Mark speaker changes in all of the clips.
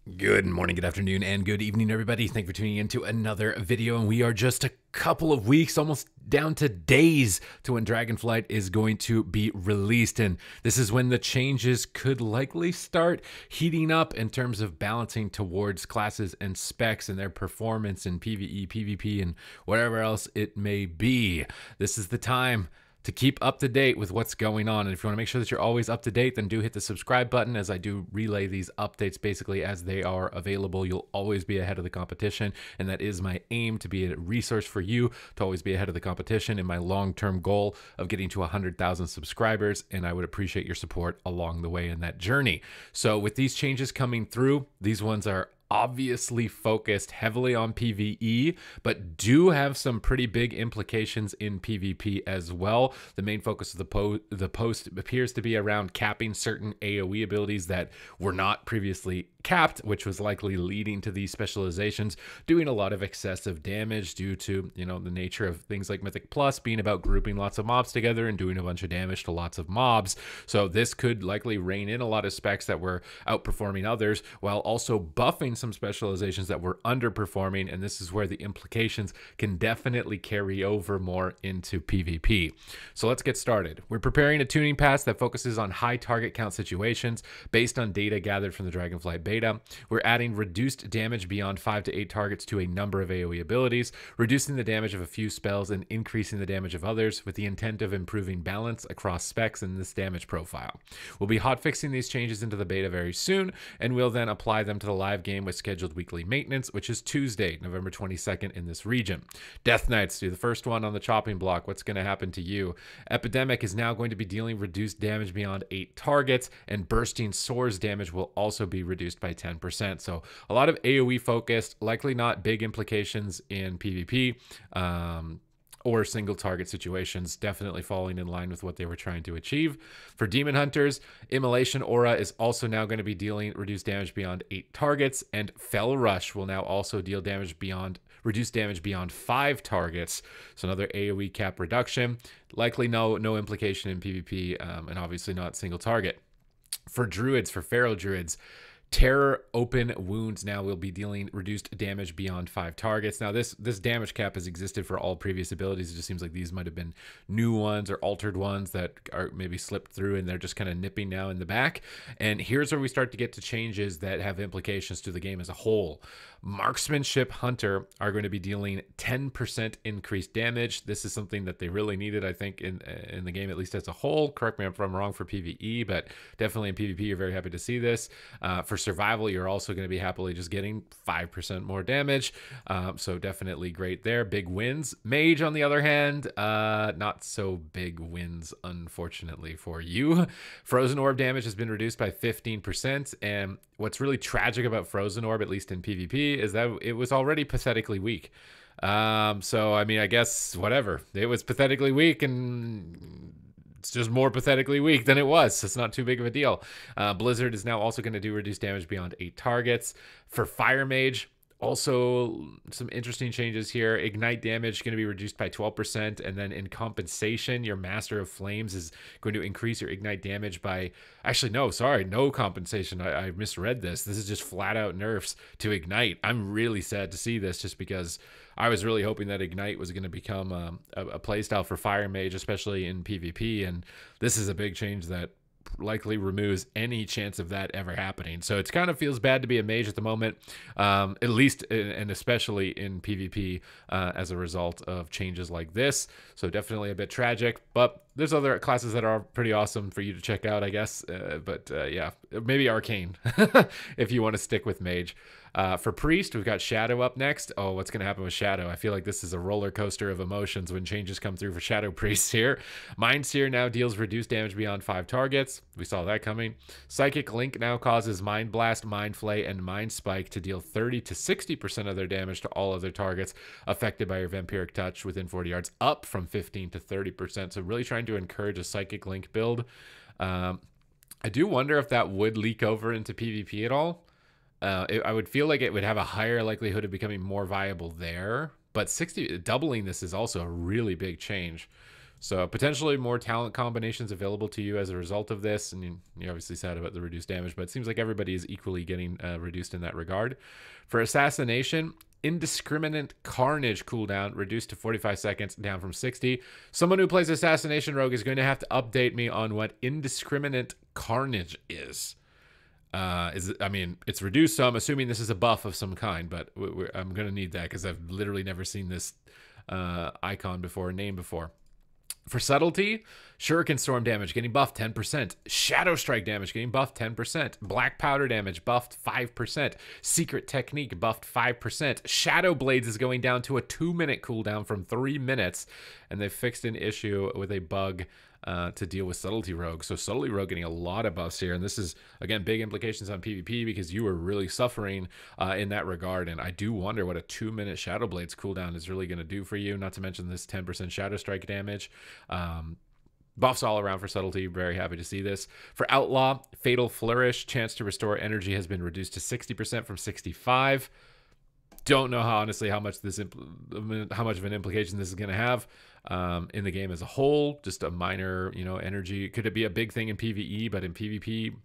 Speaker 1: Good morning, good afternoon, and good evening, everybody. Thank you for tuning in to another video. And we are just a couple of weeks, almost down to days, to when Dragonflight is going to be released. And this is when the changes could likely start heating up in terms of balancing towards classes and specs and their performance in PvE, PvP, and whatever else it may be. This is the time to keep up to date with what's going on. And if you want to make sure that you're always up to date, then do hit the subscribe button, as I do relay these updates basically as they are available. You'll always be ahead of the competition, and that is my aim, to be a resource for you to always be ahead of the competition in my long-term goal of getting to 100,000 subscribers. And I would appreciate your support along the way in that journey. So with these changes coming through, these ones are obviously focused heavily on PvE, but do have some pretty big implications in PvP as well. The main focus of the post appears to be around capping certain AoE abilities that were not previously capped, which was likely leading to these specializations doing a lot of excessive damage due to, the nature of things like Mythic Plus being about grouping lots of mobs together and doing a bunch of damage to lots of mobs. So this could likely rein in a lot of specs that were outperforming others, while also buffing some specializations that were underperforming. And this is where the implications can definitely carry over more into PvP. So let's get started. We're preparing a tuning pass that focuses on high target count situations based on data gathered from the Dragonflight beta. We're adding reduced damage beyond 5 to 8 targets to a number of AoE abilities, reducing the damage of a few spells and increasing the damage of others, with the intent of improving balance across specs in this damage profile. We'll be hotfixing these changes into the beta very soon, and we'll then apply them to the live game with scheduled weekly maintenance, which is Tuesday, November 22nd in this region. Death Knights, do the first one on the chopping block. What's going to happen to you? Epidemic is now going to be dealing reduced damage beyond 8 targets, and Bursting Swords damage will also be reduced by 10%. So a lot of AoE focused, likely not big implications in PvP. Or single target situations, definitely falling in line with what they were trying to achieve. For Demon Hunters, Immolation Aura is also now going to be dealing reduced damage beyond 8 targets, and Fell Rush will now also deal reduced damage beyond 5 targets. So another AoE cap reduction. Likely no implication in PvP, and obviously not single target. For Druids, for Feral Druids, Terror Open Wounds now will be dealing reduced damage beyond 5 targets. Now, this damage cap has existed for all previous abilities. It just seems like these might have been new ones or altered ones that are maybe slipped through, and they're just kind of nipping now in the back. And here's where we start to get to changes that have implications to the game as a whole. Marksmanship Hunter are going to be dealing 10% increased damage. This is something that they really needed, I think, in the game, at least as a whole. Correct me if I'm wrong for PvE, but definitely in PvP, you're very happy to see this. For survival, you're also going to be happily just getting 5% more damage. So definitely great there. Big wins. Mage, on the other hand, not so big wins, unfortunately for you. Frozen Orb damage has been reduced by 15%. And what's really tragic about Frozen Orb, at least in PvP, is that it was already pathetically weak. So, I mean, I guess whatever. It was pathetically weak, and it's just more pathetically weak than it was. It's not too big of a deal. Blizzard is now also going to do reduced damage beyond 8 targets. For Fire Mage, also some interesting changes here. Ignite damage going to be reduced by 12%, and then in compensation, your Master of Flames is going to increase your ignite damage by... Actually, no, sorry, no compensation. I misread this. This is just flat out nerfs to Ignite. I'm really sad to see this, just because I was really hoping that Ignite was going to become a playstyle for Fire Mage, especially in PvP, and this is a big change that likely removes any chance of that ever happening. So it kind of feels bad to be a mage at the moment, at least and especially in PvP, as a result of changes like this. So definitely a bit tragic, but there's other classes that are pretty awesome for you to check out, I guess. Yeah, maybe Arcane if you want to stick with mage. For Priest, we've got Shadow up next. Oh, what's going to happen with Shadow? I feel like this is a roller coaster of emotions when changes come through for Shadow Priest here. Mind Seer now deals reduced damage beyond 5 targets. We saw that coming. Psychic Link now causes Mind Blast, Mind Flay, and Mind Spike to deal 30 to 60% of their damage to all other targets affected by your Vampiric Touch within 40 yards, up from 15 to 30%. So really trying to encourage a Psychic Link build. I do wonder if that would leak over into PvP at all. I would feel like it would have a higher likelihood of becoming more viable there, but doubling this is also a really big change. So potentially more talent combinations available to you as a result of this. And you're obviously sad about the reduced damage, but it seems like everybody is equally getting reduced in that regard. For Assassination, Indiscriminate Carnage cooldown reduced to 45 seconds, down from 60. Someone who plays Assassination Rogue is going to have to update me on what Indiscriminate Carnage is. I mean, it's reduced, so I'm assuming this is a buff of some kind, but I'm going to need that because I've literally never seen this icon before, name before. For Subtlety, Shuriken Storm damage getting buffed 10%. Shadow Strike damage getting buffed 10%. Black Powder damage buffed 5%. Secret Technique buffed 5%. Shadow Blades is going down to a 2-minute cooldown from 3 minutes. And they fixed an issue with a bug to deal with Subtlety Rogue. So Subtlety Rogue getting a lot of buffs here. And this is, again, big implications on PvP because you were really suffering in that regard. And I do wonder what a 2-minute Shadow Blades cooldown is really going to do for you. Not to mention this 10% Shadow Strike damage. Buffs all around for Subtlety. Very happy to see this. For Outlaw, Fatal Flourish, chance to restore energy has been reduced to 60% from 65%. Don't know how, honestly, how much of an implication this is going to have in the game as a whole. Just a minor, energy. Could it be a big thing in PvE, but in PvP,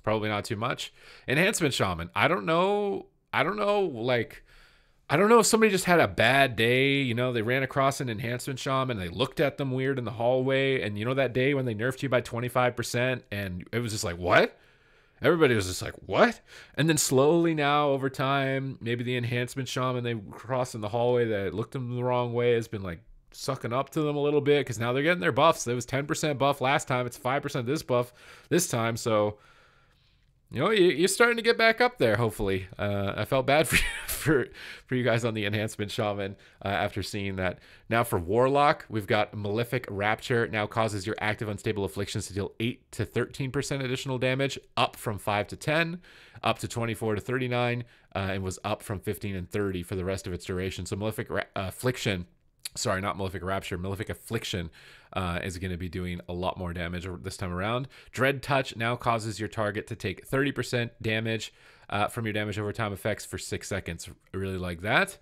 Speaker 1: probably not too much. Enhancement Shaman. I don't know. I don't know if somebody just had a bad day. They ran across an Enhancement Shaman. They looked at them weird in the hallway. And that day when they nerfed you by 25% and it was just like, what? Everybody was just like, what? And then slowly now over time, maybe the Enhancement Shaman they crossed in the hallway that looked them the wrong way has been like sucking up to them a little bit because now they're getting their buffs. It was 10% buff last time. It's 5% this buff this time. So, you're starting to get back up there, hopefully. I felt bad for you guys on the Enhancement Shaman after seeing that. Now for Warlock, we've got Malefic Rapture. Now causes your active unstable afflictions to deal 8 to 13% additional damage, up from 5 to 10, up to 24 to 39, and was up from 15 and 30 for the rest of its duration. So Malefic Affliction... Sorry, not Malefic Rapture. Malefic Affliction is going to be doing a lot more damage this time around. Dread Touch now causes your target to take 30% damage from your damage over time effects for 6 seconds. I really like that.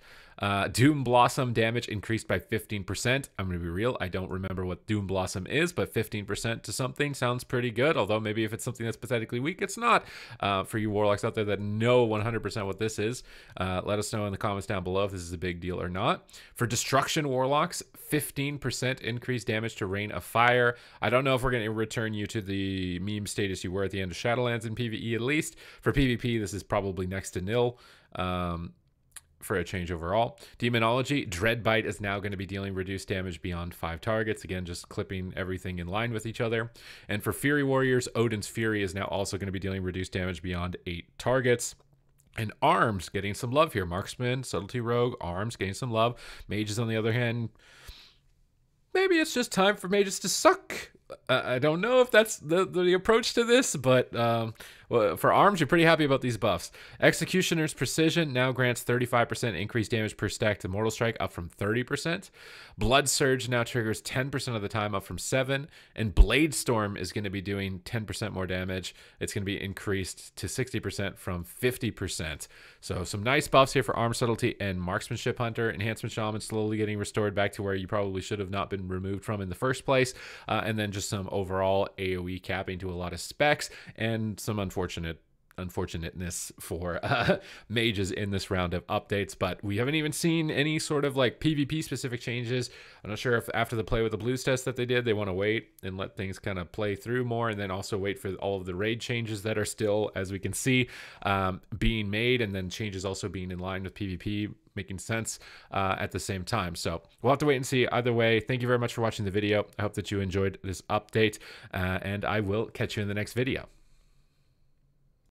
Speaker 1: Doom Blossom damage increased by 15%. I'm going to be real. I don't remember what Doom Blossom is, but 15% to something sounds pretty good. Although maybe if it's something that's pathetically weak, it's not. For you Warlocks out there that know 100% what this is, let us know in the comments down below if this is a big deal or not. For Destruction Warlocks, 15% increased damage to Rain of Fire. I don't know if we're going to return you to the meme status you were at the end of Shadowlands in PvE at least. For PvP, this is probably next to nil. For a change overall. Demonology, Dreadbite is now going to be dealing reduced damage beyond 5 targets. Again, just clipping everything in line with each other. And for Fury Warriors, Odin's Fury is now also going to be dealing reduced damage beyond 8 targets. And Arms getting some love here. Marksman, Subtlety Rogue, Arms getting some love. Mages, on the other hand, maybe it's just time for mages to suck. I don't know if that's the approach to this, but well, for Arms, you're pretty happy about these buffs. Executioner's Precision now grants 35% increased damage per stack to Mortal Strike, up from 30%. Blood Surge now triggers 10% of the time, up from 7%. And Blade Storm is going to be doing 10% more damage. It's going to be increased to 60% from 50%. So some nice buffs here for Arm Subtlety and Marksmanship Hunter. Enhancement Shaman slowly getting restored back to where you probably should have not been removed from in the first place. And then just some overall AoE capping to a lot of specs and some unfortunateness for mages in this round of updates. But we haven't even seen any sort of like PvP specific changes. I'm not sure if after the play with the blues test that they did, they want to wait and let things kind of play through more, and then also wait for all of the raid changes that are still, as we can see, being made, and then changes also being in line with PvP making sense at the same time. So we'll have to wait and see. Either way, thank you very much for watching the video. I hope that you enjoyed this update, and I will catch you in the next video.